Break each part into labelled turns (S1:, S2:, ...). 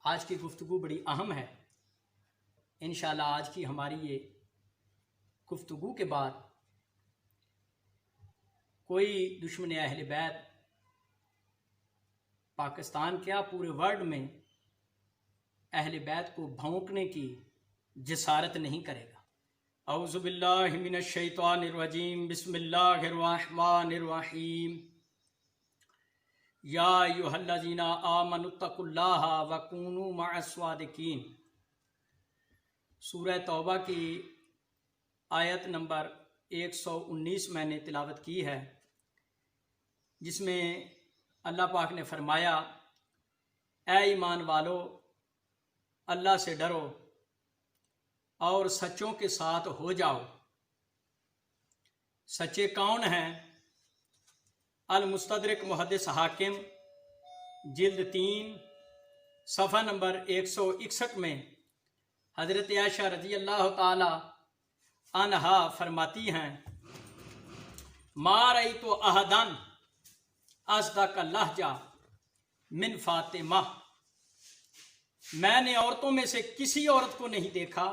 S1: آج کی گفتگو بڑی اہم ہے۔ انشاءاللہ آج کی ہماری یہ گفتگو کے بعد کوئی دشمن اہل بیت پاکستان کیا پورے ورلڈ میں اہل بیت کو بھونکنے کی جسارت نہیں کرے گا۔ اعوذ باللہ من الشیطان الرجیم، بسم اللہ الرحمن الرحیم۔ یا ایھا الذین آمنوا اتقوا اللہ وکونوا مع الصادقین۔ سورہ توبہ کی آیت نمبر 119 میں نے تلاوت کی ہے، جس میں اللہ پاک نے فرمایا، اے ایمان والو، اللہ سے ڈرو اور سچوں کے ساتھ ہو جاؤ۔ سچے کون ہیں؟ المستدرک محدث حاکم جلد 3 صفحہ نمبر 161 میں حضرت عائشہ رضی اللہ تعالی عنہا فرماتی ہیں، ما رأیت احدا اصدق لہجہ من فاطمہ۔ میں نے عورتوں میں سے کسی عورت کو نہیں دیکھا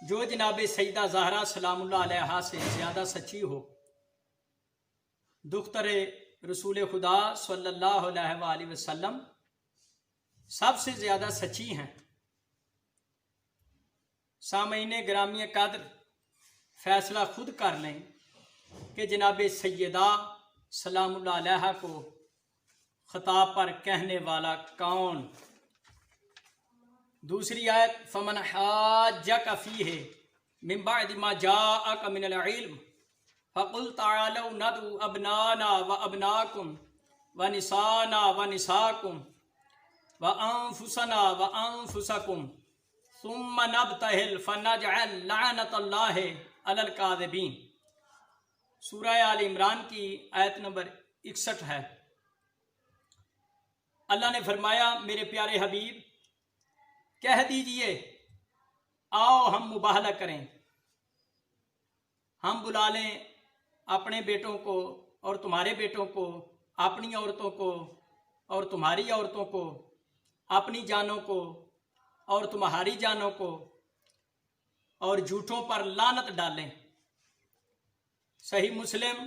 S1: جو جناب سیدہ زہرا سلام اللہ علیہا سے زیادہ سچی ہو۔ دختر رسول خدا صلی اللہ علیہ وآلہ وسلم سب سے زیادہ سچی ہیں۔ سامعین گرامی قدر، فیصلہ خود کر لیں کہ جناب سیدہ سلام اللہ علیہا کو خطاب پر کہنے والا کون؟ دوسری آیت، فمن حاجک فیہ من بعد ما جاءک من العلم فقل تعالوا ندعو ابنانا وابناکم ونسانا ونساکم وانفسنا وانفسکم ثم نبتہل فنجعل لعنت اللہ علی الکاذبین۔ سورہ آل عمران کی آیت نمبر 61 ہے۔ اللہ نے فرمایا، میرے پیارے حبیب کہہ دیجئے، آؤ ہم مباہلہ کریں، ہم بلا لیں اپنے بیٹوں کو اور تمہارے بیٹوں کو، اپنی عورتوں کو اور تمہاری عورتوں کو، اپنی جانوں کو اور تمہاری جانوں کو، اور جھوٹوں پر لعنت ڈالیں۔ صحیح مسلم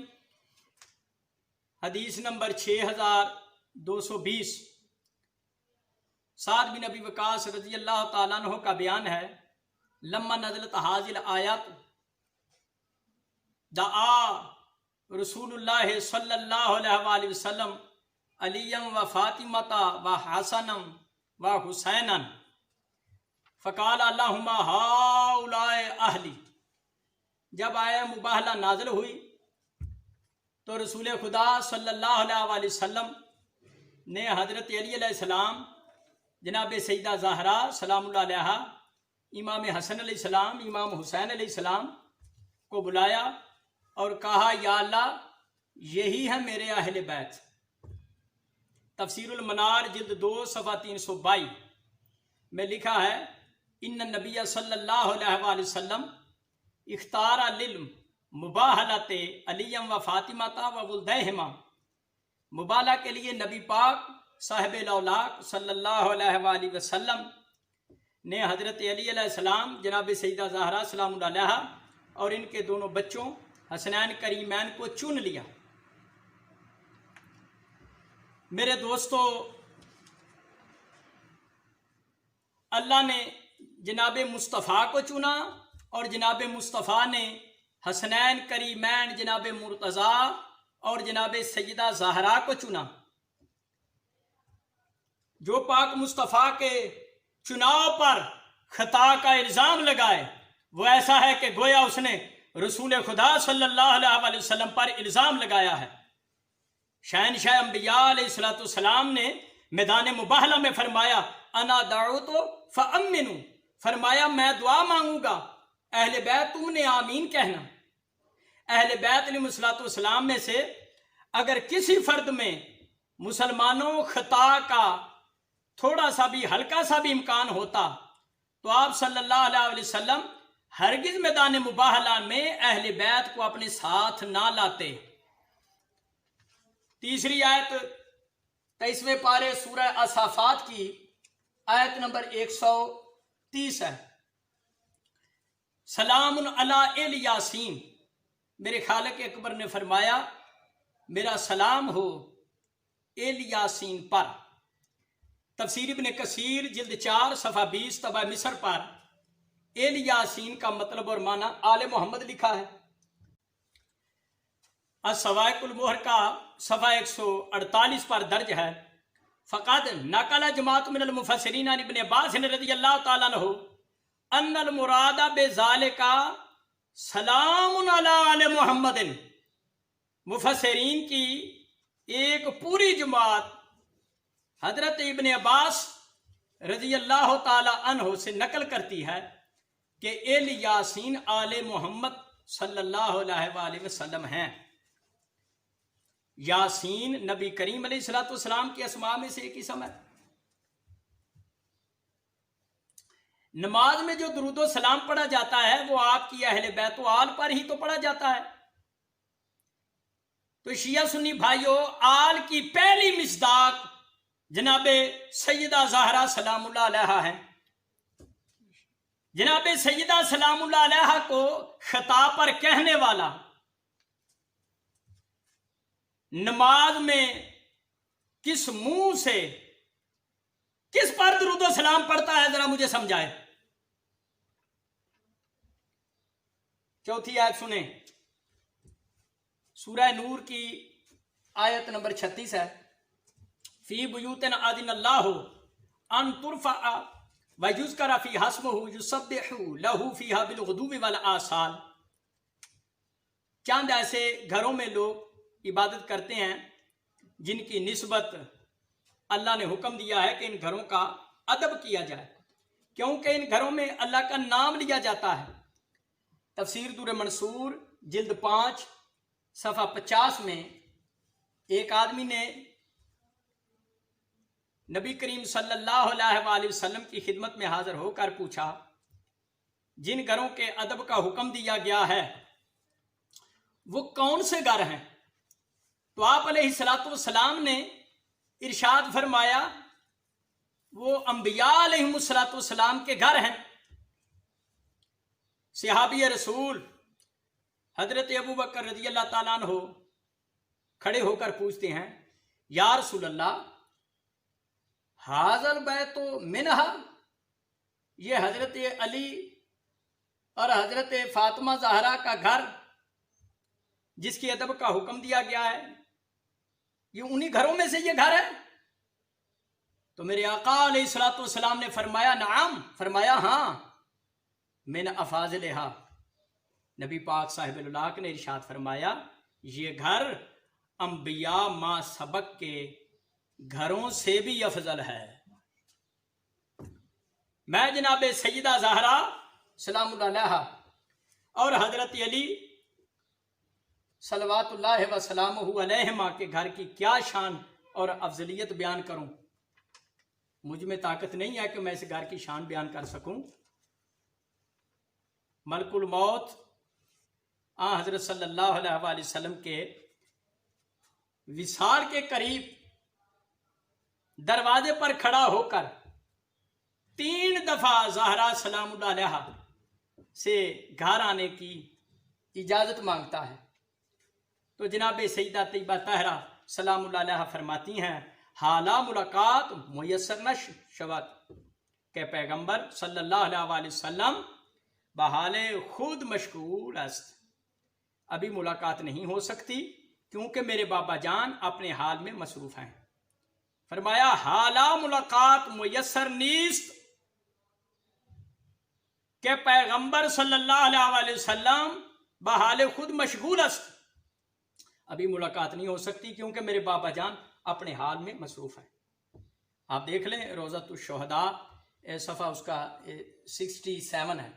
S1: حدیث نمبر 6220۔ سعد بن ابی وقاص رضی اللہ تعالیٰ عنہ کا بیان ہے، لما نزلت حاضل آیات دعا رسول اللہ صلی اللہ علیہ وآلہ وسلم علیم و فاطمہ و حسنم و حسینن فقال اللہم ہؤلاء اہلی۔ جب آیہ مباہلہ نازل ہوئی تو رسول خدا صلی اللہ علیہ وآلہ وسلم نے حضرت علی علیہ السلام، جناب سیدہ زہرا سلام اللہ علیہا، امام حسن علیہ السلام، امام حسین علیہ السلام کو بلایا اور کہا، یا اللہ یہی ہے میرے اہل بیت۔ تفسیر المنار جلد 2 صفحہ 322 میں لکھا ہے، ان النبی صلی اللہ علیہ وآلہ وسلم اختار للمباہلۃ علی و فاطمہ و ولدیہما۔ مباہلہ کے لیے نبی پاک صاحب الاولاق صلی اللہ علیہ وآلہ وسلم نے حضرت علی علیہ السلام، جناب سیدہ زہرا سلام اللہ علیہا اور ان کے دونوں بچوں حسنین کریمین کو چن لیا۔ میرے دوستو، اللہ نے جناب مصطفیٰ کو چنا اور جناب مصطفیٰ نے حسنین کریمین جناب مرتضیٰ اور جناب سیدہ زہرا کو چنا۔ جو پاک مصطفیٰ کے چناؤ پر خطا کا الزام لگائے وہ ایسا ہے کہ گویا اس نے رسول خدا صلی اللہ علیہ وآلہ وسلم پر الزام لگایا ہے۔ شہنشاہ انبیاء علیہ السلام نے میدان مباہلہ میں فرمایا، انا دعوت فامنوا، فرمایا میں دعا مانگوں گا، اہل بیت تم نے آمین کہنا۔ اہل بیت علیہ السلام میں سے اگر کسی فرد میں مسلمانوں خطا کا تھوڑا سا بھی ہلکا سا بھی امکان ہوتا تو آپ صلی اللہ علیہ وسلم ہرگز میدان مباہلہ میں اہل بیت کو اپنے ساتھ نہ لاتے۔ تیسری آیت 23ویں پارے سورہ الصافات کی آیت نمبر 130 ہے، سلام علی الیاسین، میرے خالق اکبر نے فرمایا میرا سلام ہو الیاسین پر۔ تفسیر ابن کثیر جلد 4 صفحہ 20 طبع مصر پر الیاسین کا مطلب اور معنی آل محمد لکھا ہے۔ الصواعق المہر کا صفحہ 148 پر درج ہے، فقد نقل جماعت من المفسرین عن ابن عباس رضی اللہ تعالیٰ عنہ ان المراد بذالک سلام علی آل محمد۔ مفسرین کی ایک پوری جماعت حضرت ابن عباس رضی اللہ تعالی عنہ سے نقل کرتی ہے کہ الیاسین آل محمد صلی اللہ علیہ وآلہ وسلم ہیں۔ یاسین نبی کریم علیہ السلام کے اسماء میں سے ایک اسم ہے۔ نماز میں جو درود و سلام پڑھا جاتا ہے وہ آپ کی اہل بیت و آل پر ہی تو پڑھا جاتا ہے۔ تو شیعہ سنی بھائیوں، آل کی پہلی مصداق جناب سیدہ زہرا سلام اللہ علیہا ہے۔ جناب سیدہ سلام اللہ علیہا کو خطاب پر کہنے والا نماز میں کس منہ سے کس پر درود و سلام پڑھتا ہے، ذرا مجھے سمجھائے۔ چوتھی آیت سنیں، سورہ نور کی آیت نمبر 36 ہے، فی بیوت اذن اللہ ان ترفع ویذکر فیہا اسمہ یسبح لہ فیہا بالغدو والآصال۔ چند ایسے گھروں میں لوگ عبادت کرتے ہیں جن کی نسبت اللہ نے حکم دیا ہے کہ ان گھروں کا ادب کیا جائے، کیونکہ ان گھروں میں اللہ کا نام لیا جاتا ہے۔ تفسیر دور منصور جلد 5 صفحہ 50 میں ایک آدمی نے نبی کریم صلی اللہ علیہ وآلہ وسلم کی خدمت میں حاضر ہو کر پوچھا جن گھروں کے ادب کا حکم دیا گیا ہے وہ کون سے گھر ہیں؟ تو آپ علیہ السلام نے ارشاد فرمایا وہ انبیاء علیہ السلام کے گھر ہیں۔ صحابی رسول حضرت ابو بکر رضی اللہ تعالیٰ عنہ کھڑے ہو کر پوچھتے ہیں، یا رسول اللہ حاضر بیت منہا، یہ حضرت علی اور حضرت فاطمہ زہرا کا گھر جس کے ادب کا حکم دیا گیا ہے، یہ انہی گھروں میں سے یہ گھر ہے؟ تو میرے آقا علیہ السلام نے فرمایا نعم، فرمایا ہاں، من افاضلہا۔ نبی پاک صاحب اللہ نے ارشاد فرمایا یہ گھر انبیاء ما سبق کے گھروں سے بھی افضل ہے۔ میں جناب سیدہ زہرا سلام اللہ علیہا اور حضرت علی صلوات اللہ وسلامہ علیہما کے گھر کی کیا شان اور افضلیت بیان کروں؟ مجھ میں طاقت نہیں ہے کہ میں اس گھر کی شان بیان کر سکوں۔ ملک الموت حضرت صلی اللہ علیہ وآلہ وسلم کے وصال کے قریب دروازے پر کھڑا ہو کر 3 دفعہ زہرا سلام اللہ علیہا سے گھر آنے کی اجازت مانگتا ہے، تو جناب سیدہ طیبہ طاہرہ سلام اللہ علیہا فرماتی ہیں حالا ملاقات میسر نش شود، کہ پیغمبر صلی اللہ علیہ وآلہ وسلم بحال خود مشغول است، ابھی ملاقات نہیں ہو سکتی کیونکہ میرے بابا جان اپنے حال میں مصروف ہیں۔ فرمایا حالا ملاقات میسر نیست، کہ پیغمبر صلی اللہ علیہ وآلہ وسلم بحال خود مشغول است، ابھی ملاقات نہیں ہو سکتی کیونکہ میرے بابا جان اپنے حال میں مصروف ہیں۔ آپ دیکھ لیں روضۃ الشہداء صفحہ اس کا 67 ہے۔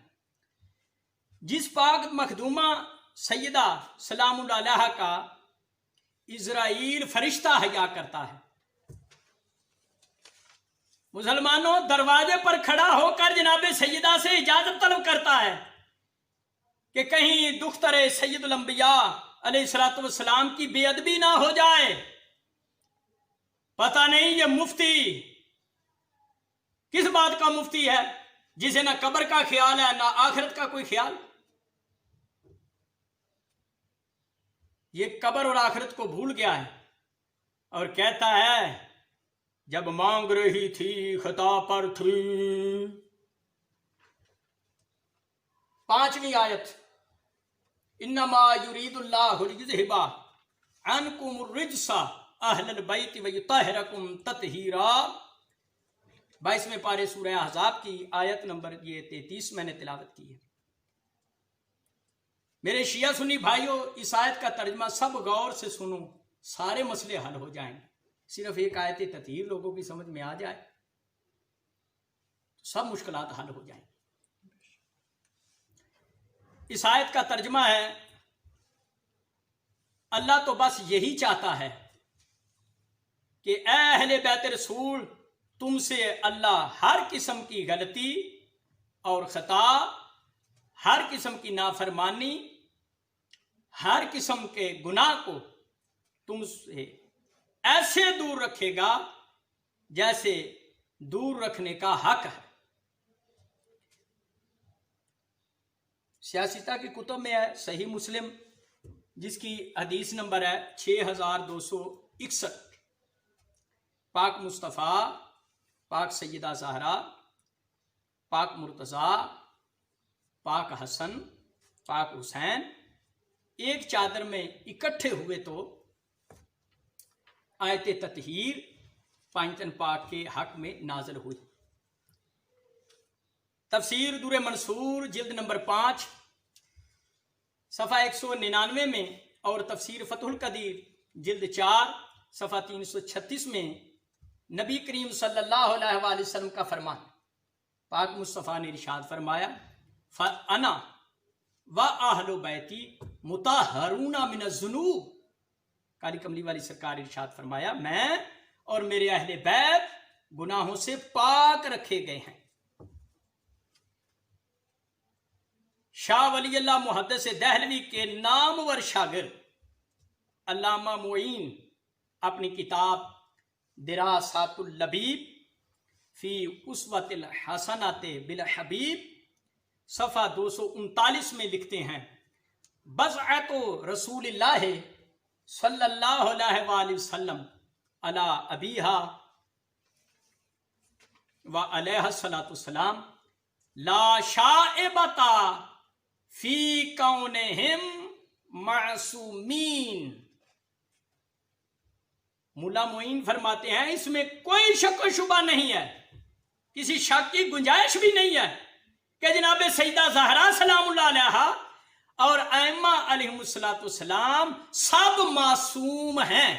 S1: جس پاک مخدومہ سیدہ سلام اللہ علیہا کا اسرائیل فرشتہ حیا کرتا ہے، مسلمانوں دروازے پر کھڑا ہو کر جناب سیدہ سے اجازت طلب کرتا ہے کہ کہیں دختر سید الانبیاء علیہ السلام کی بے ادبی نہ ہو جائے، پتہ نہیں یہ مفتی کس بات کا مفتی ہے جسے نہ قبر کا خیال ہے نہ آخرت کا کوئی خیال؟ یہ قبر اور آخرت کو بھول گیا ہے اور کہتا ہے جب مانگ رہی تھی خطا پر تھی۔ 5ویں آیت، انما یرید اللہ لیذھب عنکم الرجس اہل البیت ویطہرکم تطہیرا۔ 22ویں پارے سورہ احزاب کی آیت نمبر 33 میں نے تلاوت کی ہے۔ میرے شیعہ سنی بھائیوں، اس آیت کا ترجمہ سب غور سے سنو، سارے مسئلے حل ہو جائیں گے۔ صرف ایک آیت تطہیر لوگوں کی سمجھ میں آ جائے تو سب مشکلات حل ہو جائیں گی۔ اس آیت کا ترجمہ ہے اللہ تو بس یہی چاہتا ہے کہ اے اہل بیت رسول، تم سے اللہ ہر قسم کی غلطی اور خطا، ہر قسم کی نافرمانی، ہر قسم کے گناہ کو تم سے ایسے دور رکھے گا جیسے دور رکھنے کا حق ہے۔ سیاستہ کی کتب میں ہے صحیح مسلم، جس کی حدیث نمبر ہے 6261، پاک مصطفیٰ، پاک سیدہ زہرا، پاک مرتضیٰ، پاک حسن، پاک حسین ایک چادر میں اکٹھے ہوئے تو آیت تطہیر پانچتن پاک کے حق میں نازل ہوئی۔ تفسیر دور منصور جلد نمبر 5 صفحہ 199 میں، اور تفسیر فتح القدیر جلد 4 صفحہ 336 میں نبی کریم صلی اللہ علیہ وآلہ وسلم کا فرمان، پاک مصطفیٰ نے ارشاد فرمایا فَأَنَا وَأَهْلُ بَيْتِي مُطَهَّرُونَ مِنَ الذُّنُوبِ۔ کالی کملی والی سرکار ارشاد فرمایا میں اور میرے اہل بیت گناہوں سے پاک رکھے گئے ہیں۔ شاہ ولی اللہ محدث دہلوی کے نامور شاگرد علامہ معین اپنی کتاب دراسات اللبیب فی اسوۃ الحسنۃ بالحبیب صفحہ 239 میں لکھتے ہیں بضعۃ رسول اللہ صلی اللہ علیہ وآلہ وسلم علی ابیہا وعلیہ الصلاۃ والسلام لا شائبۃ فی کونہم معصومین۔ مولا معین فرماتے ہیں اس میں کوئی شک و شبہ نہیں ہے، کسی شک کی گنجائش بھی نہیں ہے کہ جناب سیدہ زہرا سلام اللہ علیہا اور ائمہ علیہم الصلوۃ والسلام سب معصوم ہیں۔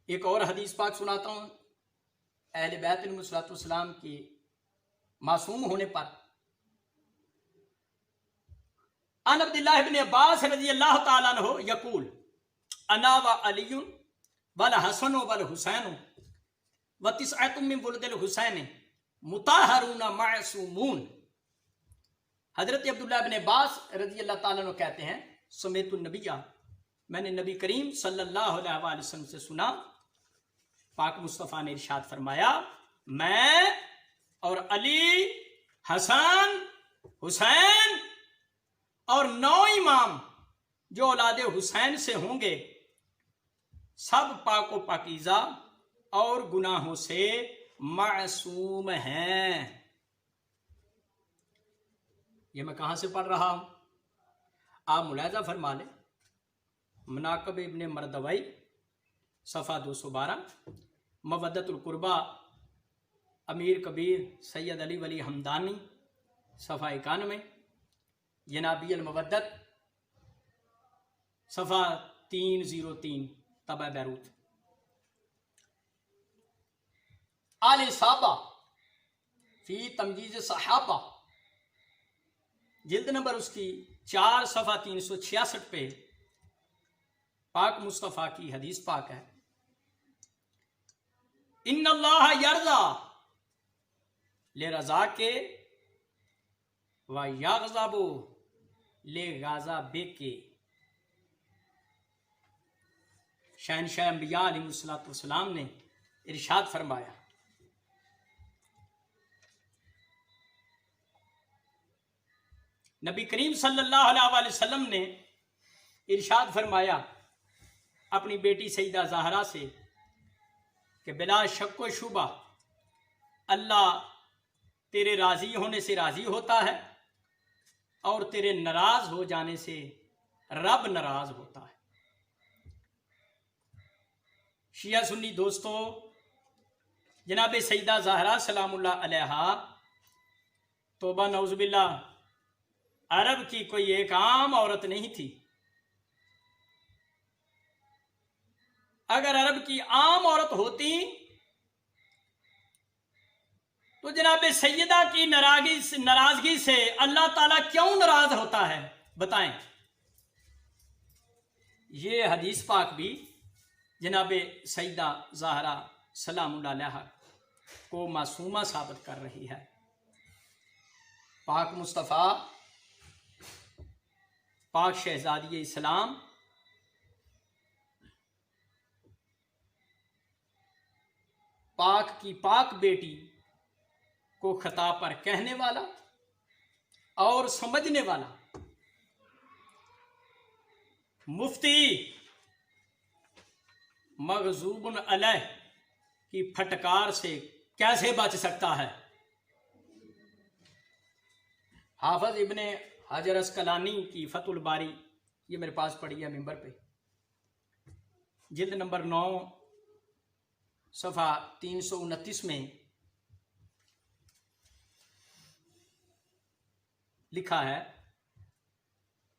S1: ایک اور حدیث پاک سناتا ہوں اہل بیت علیہم الصلوۃ والسلام کی معصوم ہونے پر۔ عن عبداللہ بن عباس رضی اللہ تعالیٰ عنہ یقول انا وعلی والحسن والحسین وتسعۃ من ولد الحسین مطہرون معصومون۔ حضرت عبداللہ بن عباس رضی اللہ تعالیٰ عنہ کہتے ہیں سمیت النبی، میں نے نبی کریم صلی اللہ علیہ وآلہ وسلم سے سنا، پاک مصطفیٰ نے ارشاد فرمایا میں اور علی، حسن، حسین اور 9 امام جو اولاد حسین سے ہوں گے سب پاک و پاکیزہ اور گناہوں سے معصوم ہیں۔ یہ میں کہاں سے پڑھ رہا ہوں؟ آپ ملاحظہ فرما لیں، مناقب ابن مردوی صفحہ 212، مودت القربہ امیر کبیر سید علی ولی حمدانی صفحہ 91، جنابی المودت صفحہ 303 طبع بیروت، آل صحابہ فی تمجیز صحابہ جلد نمبر اس کی 4 صفحہ 366 پہ پاک مصطفیٰ کی حدیث پاک ہے ان اللہ یرضا لرضا کے و یغضب لغضب کے۔ شہنشاہ انبیاء علیہ السلام نے ارشاد فرمایا، نبی کریم صلی اللہ علیہ وآلہ وسلم نے ارشاد فرمایا اپنی بیٹی سیدہ زہرا سے کہ بلا شک و شبہ اللہ تیرے راضی ہونے سے راضی ہوتا ہے اور تیرے ناراض ہو جانے سے رب ناراض ہوتا ہے۔ شیعہ سنی دوستو، جناب سیدہ زہرا سلام اللہ علیہا توبہ نعوذ باللہ عرب کی کوئی ایک عام عورت نہیں تھی۔ اگر عرب کی عام عورت ہوتی تو جناب سیدہ کی ناراضگی سے اللہ تعالیٰ کیوں ناراض ہوتا ہے؟ بتائیں۔ یہ حدیث پاک بھی جناب سیدہ زہرا سلام اللہ علیہا کو معصومہ ثابت کر رہی ہے۔ پاک مصطفیٰ، پاک شہزادی اسلام پاک کی پاک بیٹی کو خطا پر کہنے والا اور سمجھنے والا مفتی مغضوب علیہ کی پھٹکار سے کیسے بچ سکتا ہے؟ حافظ ابن حجر اسقلانی کی فتح الباری، یہ میرے پاس پڑھی ہے ممبر پہ، جلد نمبر 9 صفحہ 329 میں لکھا ہے،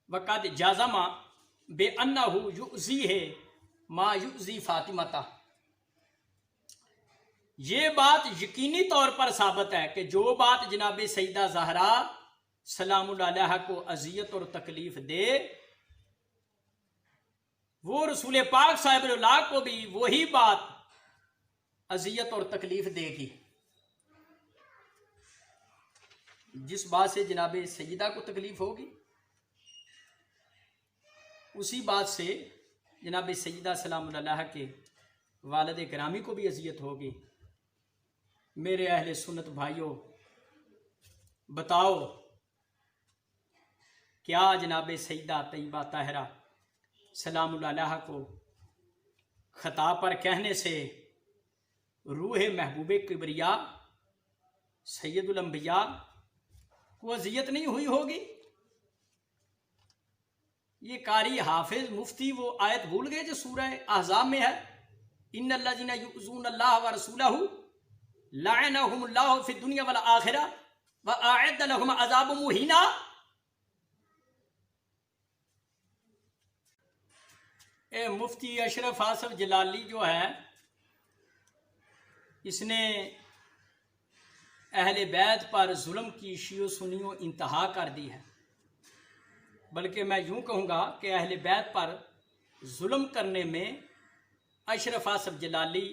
S1: وقد جازم بأنہ یؤذیہ ما یؤذی فاطمہ، یہ بات یقینی طور پر ثابت ہے کہ جو بات جناب سیدہ زہرا سلام اللہ علیہا کو اذیت اور تکلیف دے، وہ رسول پاک صاحب اللہ کو بھی وہی بات اذیت اور تکلیف دے گی۔ جس بات سے جناب سیدہ کو تکلیف ہوگی، اسی بات سے جناب سیدہ سلام اللہ علیہا کے والد گرامی کو بھی اذیت ہوگی۔ میرے اہل سنت بھائیوں، بتاؤ کیا جناب سیدہ طیبہ طاہرہ سلام اللہ علیہا کو خطا پر کہنے سے روح محبوب کبریا سید الانبیاء کو اذیت نہیں ہوئی ہوگی؟ یہ قاری حافظ مفتی وہ آیت بھول گئے جو سورہ احزاب میں ہے، ان الذین یؤذون اللہ ورسولہ لعنہم اللہ فی الدنیا والآخرہ واعد لہم عذاب مہینا۔ اے مفتی اشرف آصف جلالی جو ہے، اس نے اہل بیت پر ظلم کی شیعہ سنیوں انتہا کر دی ہے، بلکہ میں یوں کہوں گا کہ اہل بیت پر ظلم کرنے میں اشرف آصف جلالی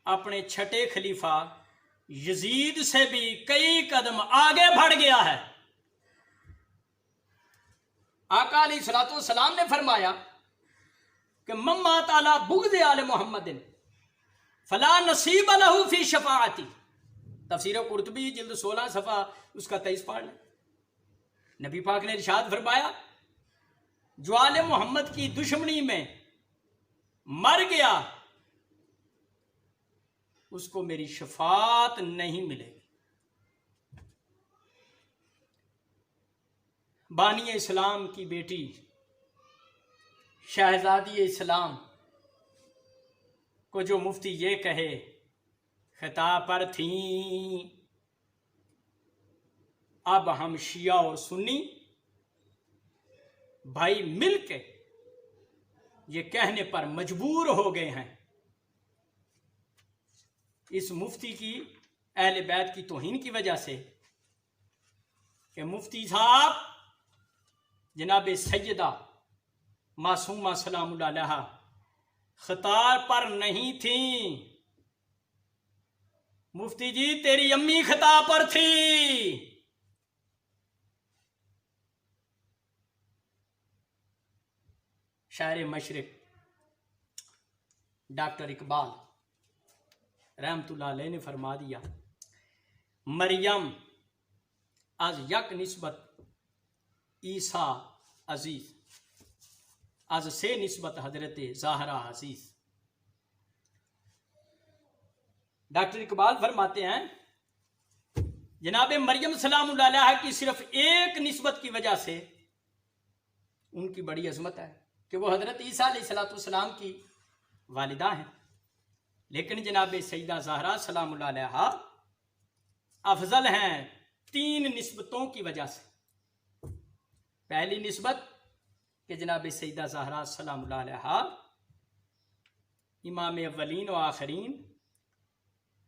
S1: اپنے چھٹے خلیفہ یزید سے بھی کئی قدم آگے بڑھ گیا ہے۔ آقا علیہ الصلوۃ والسلام نے فرمایا کہ من مات علی بغض آل محمد فلا نصیب لہ فی شفاعتی، تفسیر قرطبی جلد 16 صفحہ اس کا 23 پڑھ لیں۔ نبی پاک نے ارشاد فرمایا، جو آل محمد کی دشمنی میں مر گیا اس کو میری شفاعت نہیں ملے گی۔ بانی اسلام کی بیٹی شہزادی اسلام کو جو مفتی یہ کہے خطا پر تھیں، اب ہم شیعہ اور سنی بھائی مل کے یہ کہنے پر مجبور ہو گئے ہیں، اس مفتی کی اہل بیت کی توہین کی وجہ سے، کہ مفتی صاحب جناب سیدہ معصومہ سلام اللہ علیہا خطا پر نہیں تھیں۔ مفتی جی تیری امی خطا پر تھی۔ شاعر مشرق ڈاکٹر اقبال رحمت اللہ علیہ نے فرما دیا، مریم از یک نسبت عیسیٰ عزیز، از سے نسبت حضرت زہرا عزیز۔ ڈاکٹر اقبال فرماتے ہیں جناب مریم سلام اللہ علیہ کی صرف ایک نسبت کی وجہ سے ان کی بڑی عظمت ہے کہ وہ حضرت عیسیٰ علیہ السلام کی والدہ ہیں، لیکن جناب سیدہ زہرا سلام اللہ علیہ افضل ہیں 3 نسبتوں کی وجہ سے۔ پہلی نسبت کہ جناب سیدہ زہرا سلام اللہ علیہ امام اولین و آخرین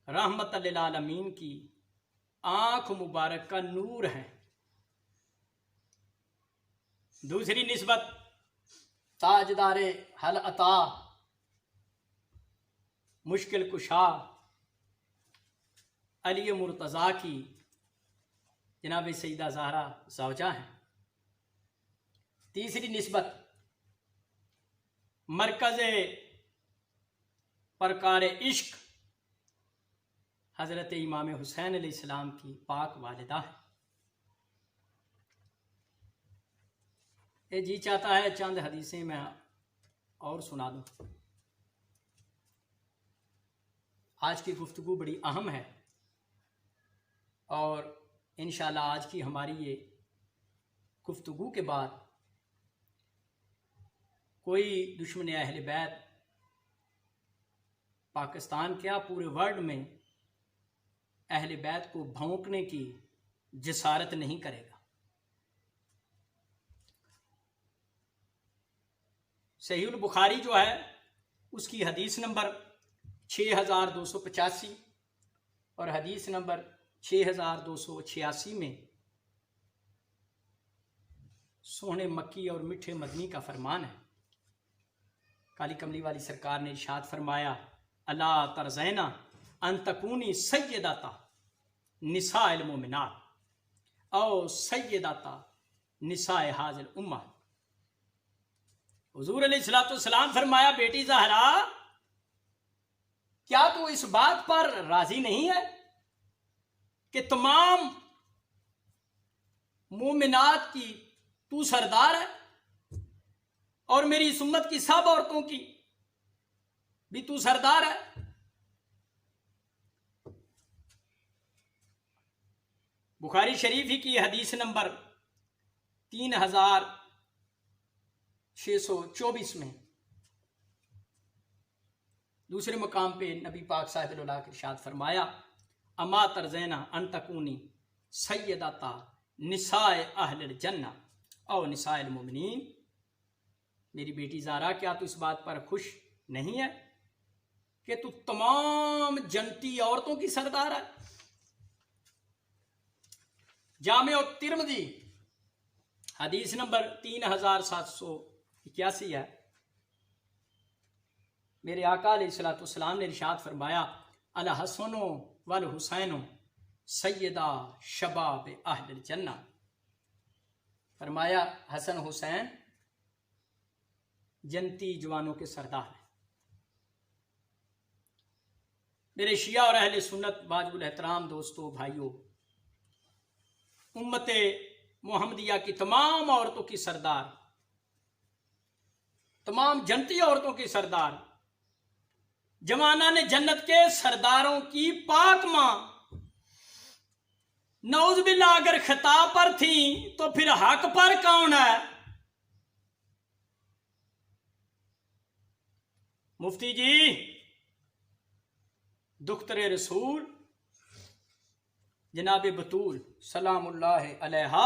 S1: رحمت للعالمین کی آنکھ مبارک کا نور ہے۔ دوسری نسبت تاجدار حل عطا مشکل کشا علی مرتضیٰ کی جناب سیدہ زہرا زوجہ ہیں۔ تیسری نسبت مرکز پرکار عشق حضرت امام حسین علیہ السلام کی پاک والدہ ہے۔ یہ جی چاہتا ہے چند حدیثیں میں اور سنا دوں۔ آج کی گفتگو بڑی اہم ہے اور انشاءاللہ آج کی ہماری یہ گفتگو کے بعد کوئی دشمن اہل بیت پاکستان کیا پورے ورلڈ میں اہل بیت کو بھونکنے کی جسارت نہیں کرے گا۔ صحیح البخاری جو ہے اس کی حدیث نمبر 6285 اور حدیث نمبر 6286 میں سونے مکی اور میٹھے مدنی کا فرمان ہے۔ کالی کملی والی سرکار نے ارشاد فرمایا، اللہ ترزینا ان تکونی سیداتا نساء المومنات او سیداتا نساء حاضر الامہ۔ حضور علیہ السلام فرمایا، بیٹی زہرا کیا تو اس بات پر راضی نہیں ہے کہ تمام مومنات کی تو سردار ہے اور میری اس امت کی سب عورتوں کی بھی تو سردار ہے؟ بخاری شریف ہی کی حدیث نمبر 3624 میں دوسرے مقام پہ نبی پاک صاحب اللہ کے ارشاد فرمایا، اما ترزینا ان تکونی سیداتا نساء اہل الجنہ او نساء المؤمنین۔ میری بیٹی زہرا کیا تو اس بات پر خوش نہیں ہے کہ تو تمام جنتی عورتوں کی سردار ہے؟ جامع ترمذی حدیث نمبر 3781 ہے۔ میرے آقا علیہ السلام نے ارشاد فرمایا، الحسن والحسین سیدہ شباب اہل الجنہ۔ فرمایا حسن حسین جنتی جوانوں کے سردار ہیں۔ میرے شیعہ اور اہل سنت واجب الاحترام دوستو بھائیو، امت محمدیہ کی تمام عورتوں کی سردار، تمام جنتی عورتوں کی سردار، جوانان نے جنت کے سرداروں کی پاک ماں، نعوذ باللہ اگر خطاب پر تھیں تو پھر حق پر کون ہے؟ مفتی جی دختر رسول جناب بطول سلام اللہ علیہ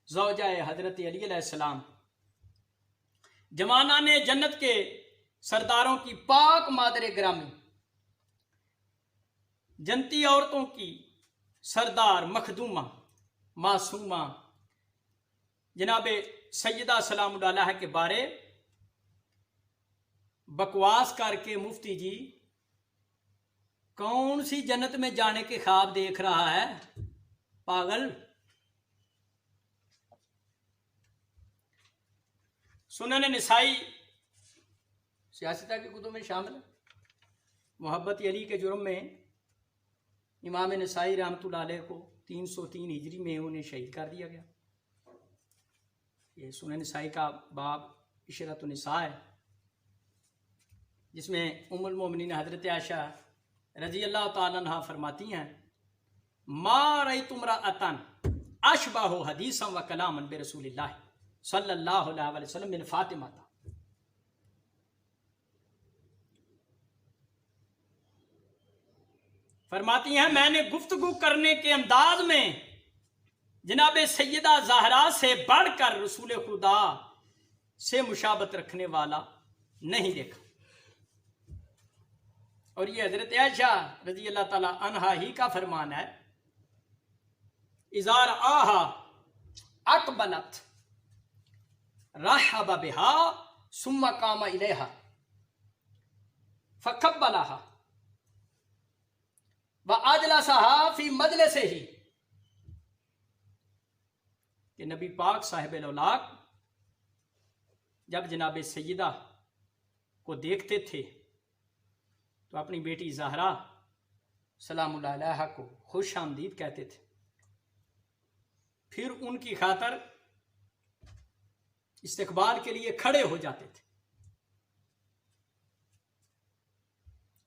S1: زوجہ حضرت علی علیہ السلام، جوانان جنت کے سرداروں کی پاک مادر گرامی، جنتی عورتوں کی سردار مخدومہ معصومہ جناب سیدہ سلام اللہ علیہ کے بارے بکواس کر کے مفتی جی کون سی جنت میں جانے کے خواب دیکھ رہا ہے؟ پاگل۔ سنن نسائی سیاستہ کی کتب میں شامل ہے۔ محبت علی کے جرم میں امام نسائی رحمۃ اللہ علیہ کو 303 ہجری میں انہیں شہید کر دیا گیا۔ یہ سنن نسائی کا باب عشرت النساء ہے، جس میں ام المومنین حضرت عائشہ رضی اللہ تعالیٰ عنہ فرماتی ہیں ما رأیت امرأۃ اشبہ حدیثا و کلاما برسول اللہ صلی اللہ علیہ وسلم من فاطمہ۔ فرماتی ہیں میں نے گفتگو کرنے کے انداز میں جناب سیدہ زہرا سے بڑھ کر رسول خدا سے مشابہت رکھنے والا نہیں دیکھا۔ اور یہ حضرت عائشہ رضی اللہ تعالی عنہا ہی کا فرمان ہے، اذا رآہا اقبلت رحب بہا ثم قام الیہا فقبلہا وَأَجْلَسَهَا فِي مَجْلِسِهِ، کہ نبی پاک صاحب الاولاق جب جناب سیدہ کو دیکھتے تھے تو اپنی بیٹی زہرا سلام اللہ علیہا کو خوش آمدید کہتے تھے، پھر ان کی خاطر استقبال کے لیے کھڑے ہو جاتے تھے،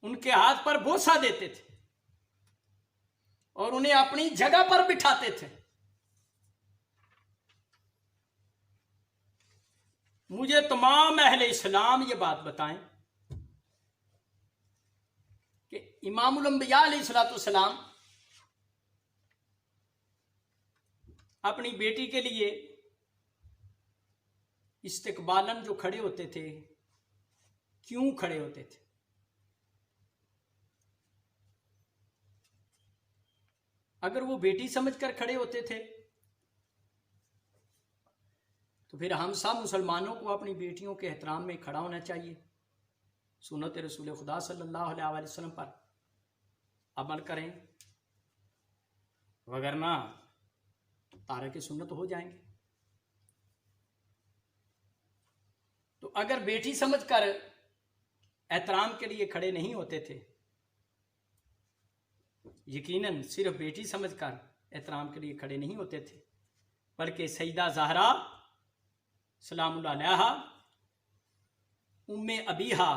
S1: ان کے ہاتھ پر بوسہ دیتے تھے اور انہیں اپنی جگہ پر بٹھاتے تھے۔ مجھے تمام اہل اسلام یہ بات بتائیں کہ امام الانبیاء علیہ السلام اپنی بیٹی کے لیے استقبالاً جو کھڑے ہوتے تھے کیوں کھڑے ہوتے تھے؟ اگر وہ بیٹی سمجھ کر کھڑے ہوتے تھے تو پھر ہم سب مسلمانوں کو اپنی بیٹیوں کے احترام میں کھڑا ہونا چاہیے، سنت رسول خدا صلی اللہ علیہ وسلم پر عمل کریں، وگرنہ تارک سنت ہو جائیں گے۔ تو اگر بیٹی سمجھ کر احترام کے لیے کھڑے نہیں ہوتے تھے، یقیناً صرف بیٹی سمجھ کر احترام کے لیے کھڑے نہیں ہوتے تھے، بلکہ سیدہ زہرا سلام اللہ علیہا ام ابیہا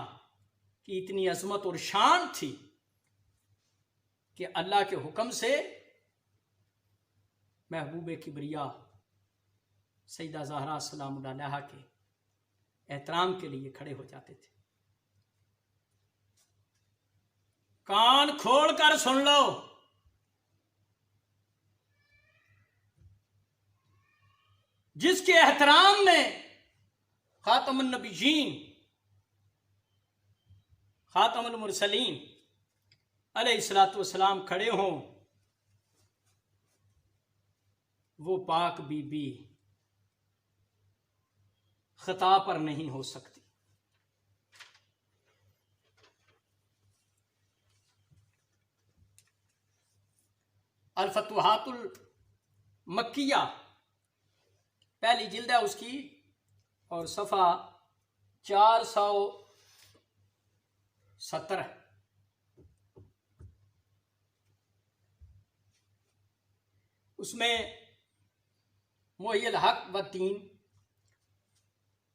S1: کی اتنی عظمت اور شان تھی کہ اللہ کے حکم سے محبوب کبریا سیدہ زہرا سلام اللہ علیہا کے احترام کے لیے کھڑے ہو جاتے تھے۔ کان کھول کر سن لو، جس کے احترام میں خاتم النبیین خاتم المرسلین علیہ الصلوۃ والسلام کھڑے ہوں، وہ پاک بی بی خطا پر نہیں ہو سکتی۔ الفتوحات المکیہ پہلی جلد ہے اس کی، اور صفحہ 470 ہے۔ اس میں محی الحق والدین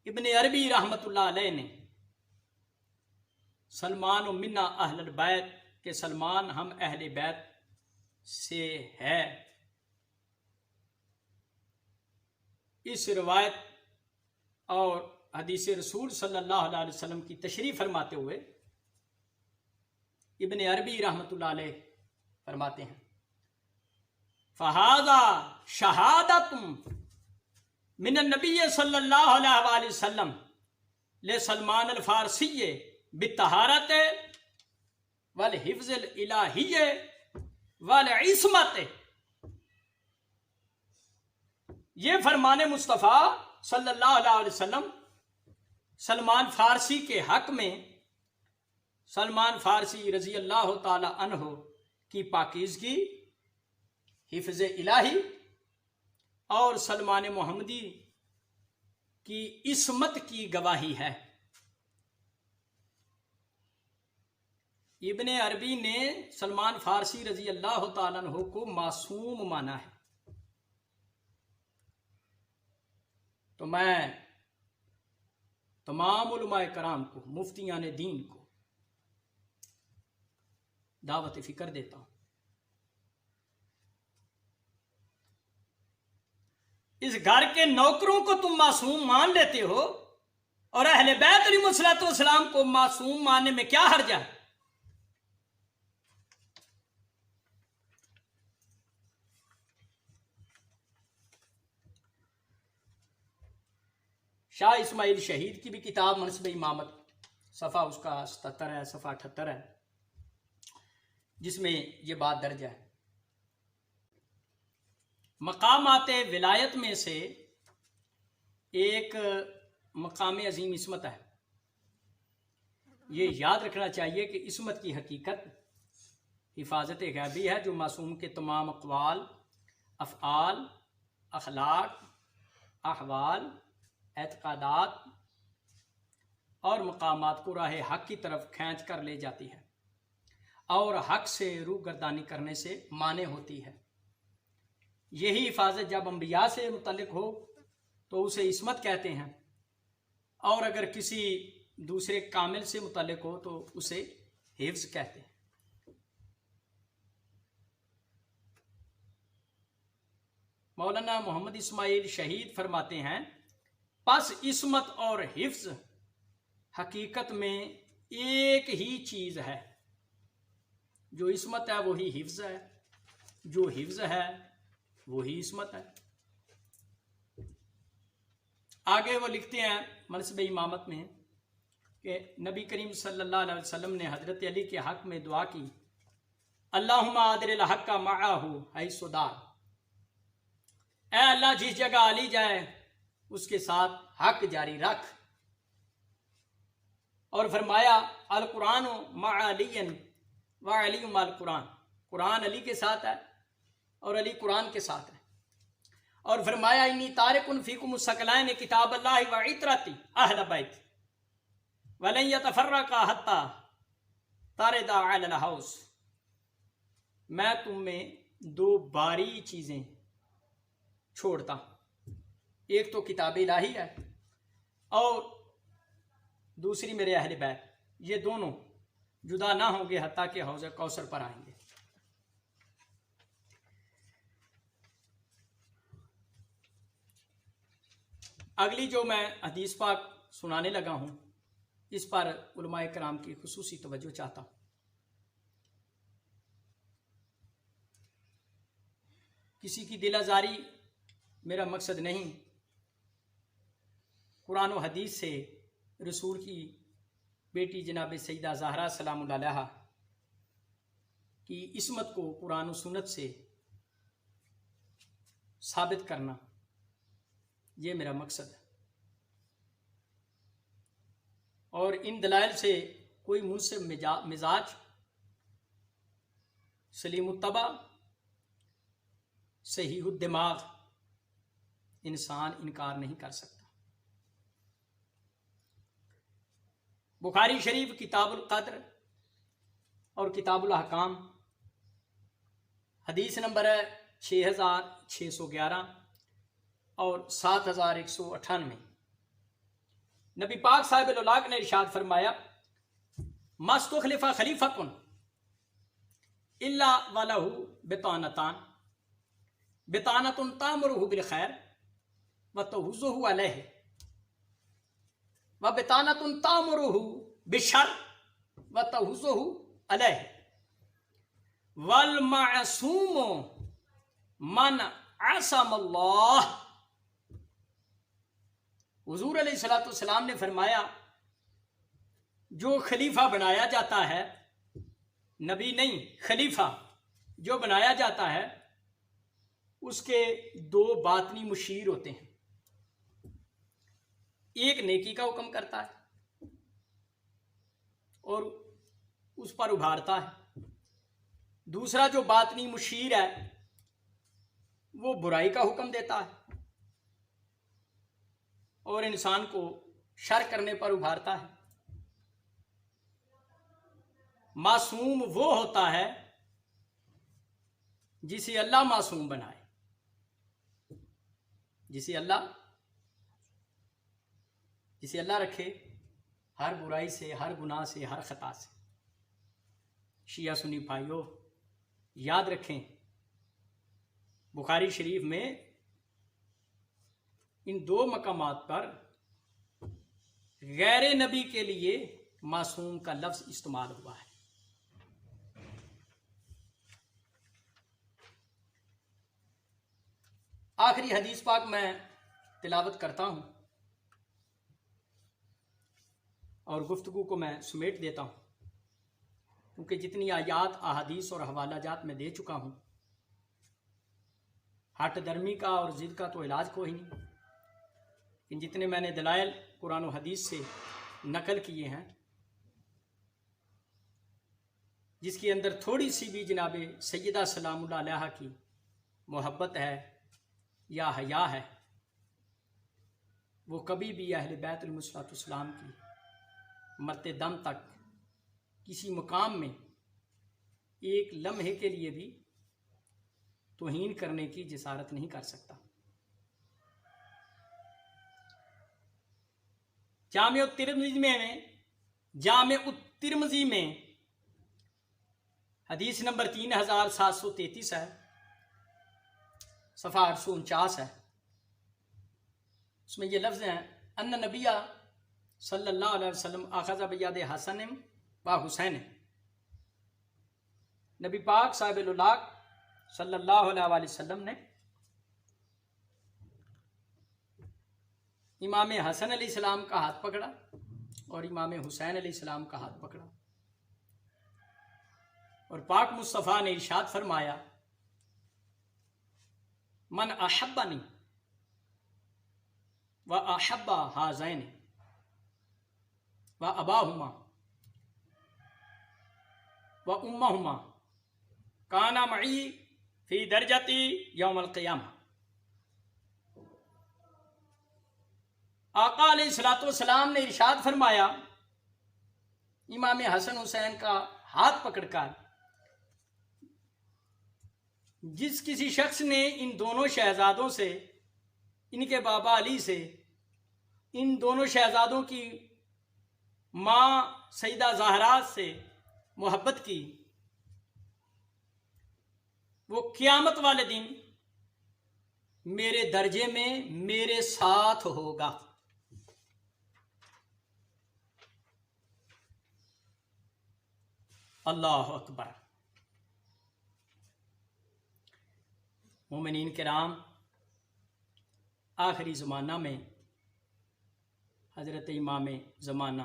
S1: ابن عربی رحمت اللہ علیہ نے سلمان و منا اہل البیت کہ سلمان ہم اہل بیت سے ہے، اس روایت اور حدیث رسول صلی اللہ علیہ وسلم کی تشریح فرماتے ہوئے ابن عربی رحمت اللہ علیہ فرماتے ہیں فہذا شہادت من النبی صلی اللہ علیہ وسلم لسلمان الفارسی بالطہارت والحفظ الالہی والعصمت۔ یہ فرمان مصطفیٰ صلی اللہ علیہ وسلم سلمان فارسی کے حق میں سلمان فارسی رضی اللہ تعالی عنہ کی پاکیزگی، حفظ الہی اور سلمان محمدی کی عصمت کی گواہی ہے۔ ابن عربی نے سلمان فارسی رضی اللہ تعالیٰ عنہ کو معصوم مانا ہے. تو میں تمام علماء کرام کو، مفتیان دین کو دعوت فکر دیتا ہوں. اس گھر کے نوکروں کو تم معصوم مان لیتے ہو اور اہل بیت علیہ الصلوۃ والسلام کو معصوم ماننے میں کیا حرج ہے؟ شاہ اسماعیل شہید کی بھی کتاب منصب امامت، صفحہ اس کا 77 ہے، صفحہ 78 ہے، جس میں یہ بات درج ہے. مقامات ولایت میں سے ایک مقام عظیم عصمت ہے. یہ یاد رکھنا چاہیے کہ عصمت کی حقیقت حفاظت غیبی ہے جو معصوم کے تمام اقوال، افعال، اخلاق، احوال، اعتقادات اور مقامات کو راہ حق کی طرف کھینچ کر لے جاتی ہے اور حق سے روگردانی کرنے سے مانع ہوتی ہے. یہی حفاظت جب انبیاء سے متعلق ہو تو اسے عصمت کہتے ہیں، اور اگر کسی دوسرے کامل سے متعلق ہو تو اسے حفظ کہتے ہیں. مولانا محمد اسماعیل شہید فرماتے ہیں، پس عصمت اور حفظ حقیقت میں ایک ہی چیز ہے. جو عصمت ہے وہی حفظ ہے، جو حفظ ہے وہی عصمت ہے. آگے وہ لکھتے ہیں منصب امامت میں کہ نبی کریم صلی اللہ علیہ وسلم نے حضرت علی کے حق میں دعا کی، اللہم آدر الحق معہ حیث دار، اے اللہ جس جگہ علی جائے اس کے ساتھ حق جاری رکھ. اور فرمایا القرآن مع علی و علی مع القرآن، قرآن علی کے ساتھ ہے اور علی قرآن کے ساتھ ہے. اور فرمایا انی تارک فیکم الثقلین کتاب اللہ و عطرتی اہل بیت ولن یتفرقا حتی تاردا علی الحوض، میں تم میں دو باری چیزیں چھوڑتا ہوں، ایک تو کتاب الہی ہے اور دوسری میرے اہل بیت، یہ دونوں جدا نہ ہوں گے حتیٰ کہ حوض کوثر پر آئیں گے. اگلی جو میں حدیث پاک سنانے لگا ہوں اس پر علماء کرام کی خصوصی توجہ چاہتا ہوں. کسی کی دل آزاری میرا مقصد نہیں. قرآن و حدیث سے رسول کی بیٹی جناب سیدہ زہرا سلام اللہ علیہا کی عصمت کو قرآن و سنت سے ثابت کرنا، یہ میرا مقصد ہے. اور ان دلائل سے کوئی منصف مزاج، سلیم الطبع، صحیح الدماغ انسان انکار نہیں کر سکتا. بخاری شریف کتاب القدر اور کتاب الاحکام حدیث نمبر ہے 6611 اور 7198. نبی پاک صاحب الولاق نے ارشاد فرمایا، مستخلف خلیفۃ الا ولہ بطانتان، بطانۃ تامرہ بالخیر وتحضہ علیہ، وبطانۃ تامرہ بالشر وتحضہ علیہ، والمعصوم من عصم اللہ. حضور علیہ الصلوۃ والسلام نے فرمایا، جو خلیفہ بنایا جاتا ہے، نبی نہیں خلیفہ جو بنایا جاتا ہے، اس کے دو باطنی مشیر ہوتے ہیں. ایک نیکی کا حکم کرتا ہے اور اس پر ابھارتا ہے، دوسرا جو باطنی مشیر ہے وہ برائی کا حکم دیتا ہے اور انسان کو شر کرنے پر ابھارتا ہے. معصوم وہ ہوتا ہے جسے اللہ معصوم بنائے، جسے اللہ رکھے ہر برائی سے، ہر گناہ سے، ہر خطا سے۔ شیعہ سنی بھائیوں، یاد رکھیں بخاری شریف میں ان دو مقامات پر غیر نبی کے لیے معصوم کا لفظ استعمال ہوا ہے۔ آخری حدیث پاک میں تلاوت کرتا ہوں اور گفتگو کو میں سمیٹ دیتا ہوں، کیونکہ جتنی آیات، احادیث اور حوالہ جات میں دے چکا ہوں، ہٹ درمی کا اور ضد کا تو علاج کوئی نہیں، ان جتنے میں نے دلائل قرآن و حدیث سے نقل کیے ہیں، جس کے اندر تھوڑی سی بھی جناب سیدہ سلام اللہ علیہا کی محبت ہے یا حیا ہے، وہ کبھی بھی اہل بیت علیہم السلام کی مرتے دم تک کسی مقام میں ایک لمحے کے لیے بھی توہین کرنے کی جسارت نہیں کر سکتا۔ جامع الترمذی میں حدیث نمبر 3733 ہے، صفحہ 849 ہے، اس میں یہ لفظ ہیں ان نبی صلی اللہ علیہ وسلم اخذ بید حسن و حسین، نبی پاک صاحب اللہ صلی اللہ علیہ وآلہ وسلم نے امام حسن علیہ السلام کا ہاتھ پکڑا اور امام حسین علیہ السلام کا ہاتھ پکڑا، اور پاک مصطفیٰ نے ارشاد فرمایا من احبنی و احب ہذین و اباہما و امہما کانا معی فی درجتی یوم القیامہ۔ آقا علیہ الصلوۃ والسلام نے ارشاد فرمایا امام حسن حسین کا ہاتھ پکڑ کر جس کسی شخص نے ان دونوں شہزادوں سے، ان کے بابا علی سے، ان دونوں شہزادوں کی ماں سیدہ زہرا سے محبت کی، وہ قیامت والے دن میرے درجے میں میرے ساتھ ہوگا۔ اللہ اکبر۔ مومنین کرام، آخری زمانہ میں حضرت امام زمانہ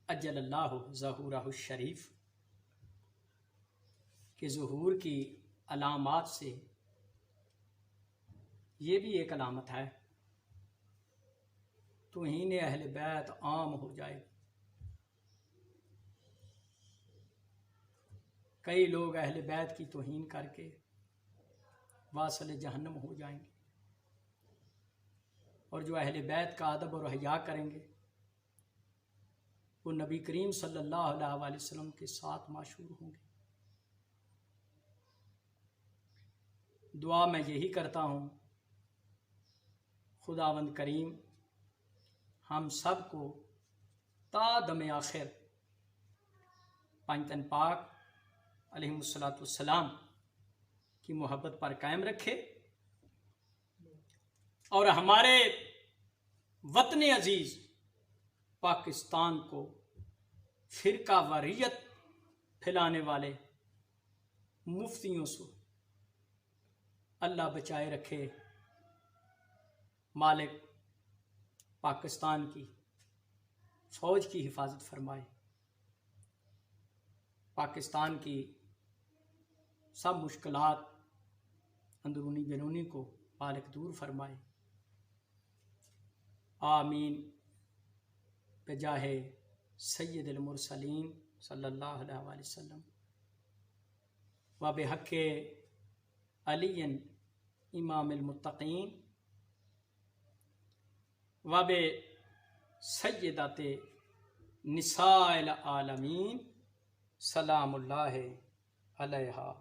S1: اجل اللہ ظہورہ الشریف کے ظہور کی علامات سے یہ بھی ایک علامت ہے، توہین اہل بیت عام ہو جائے، کئی لوگ اہل بیت کی توہین کر کے واصل جہنم ہو جائیں گے، اور جو اہل بیت کا ادب اور حیا کریں گے وہ نبی کریم صلی اللہ علیہ وآلہ وسلم کے ساتھ معشور ہوں گے۔ دعا میں یہی کرتا ہوں، خداوند کریم ہم سب کو تا دم آخر پنجتن پاک علیہ السلام کی محبت پر قائم رکھے، اور ہمارے وطن عزیز پاکستان کو فرقہ واریت پھیلانے والے مفتیوں سے اللہ بچائے رکھے۔ مالک پاکستان کی فوج کی حفاظت فرمائے، پاکستان کی سب مشکلات اندرونی بیرونی کو مالک دور فرمائے، آمین بجاہ سید المرسلین صلی اللہ علیہ وآلہ وسلم و بحق علی امام المتقین و بسیدات نساء العالمین سلام اللہ علیہا۔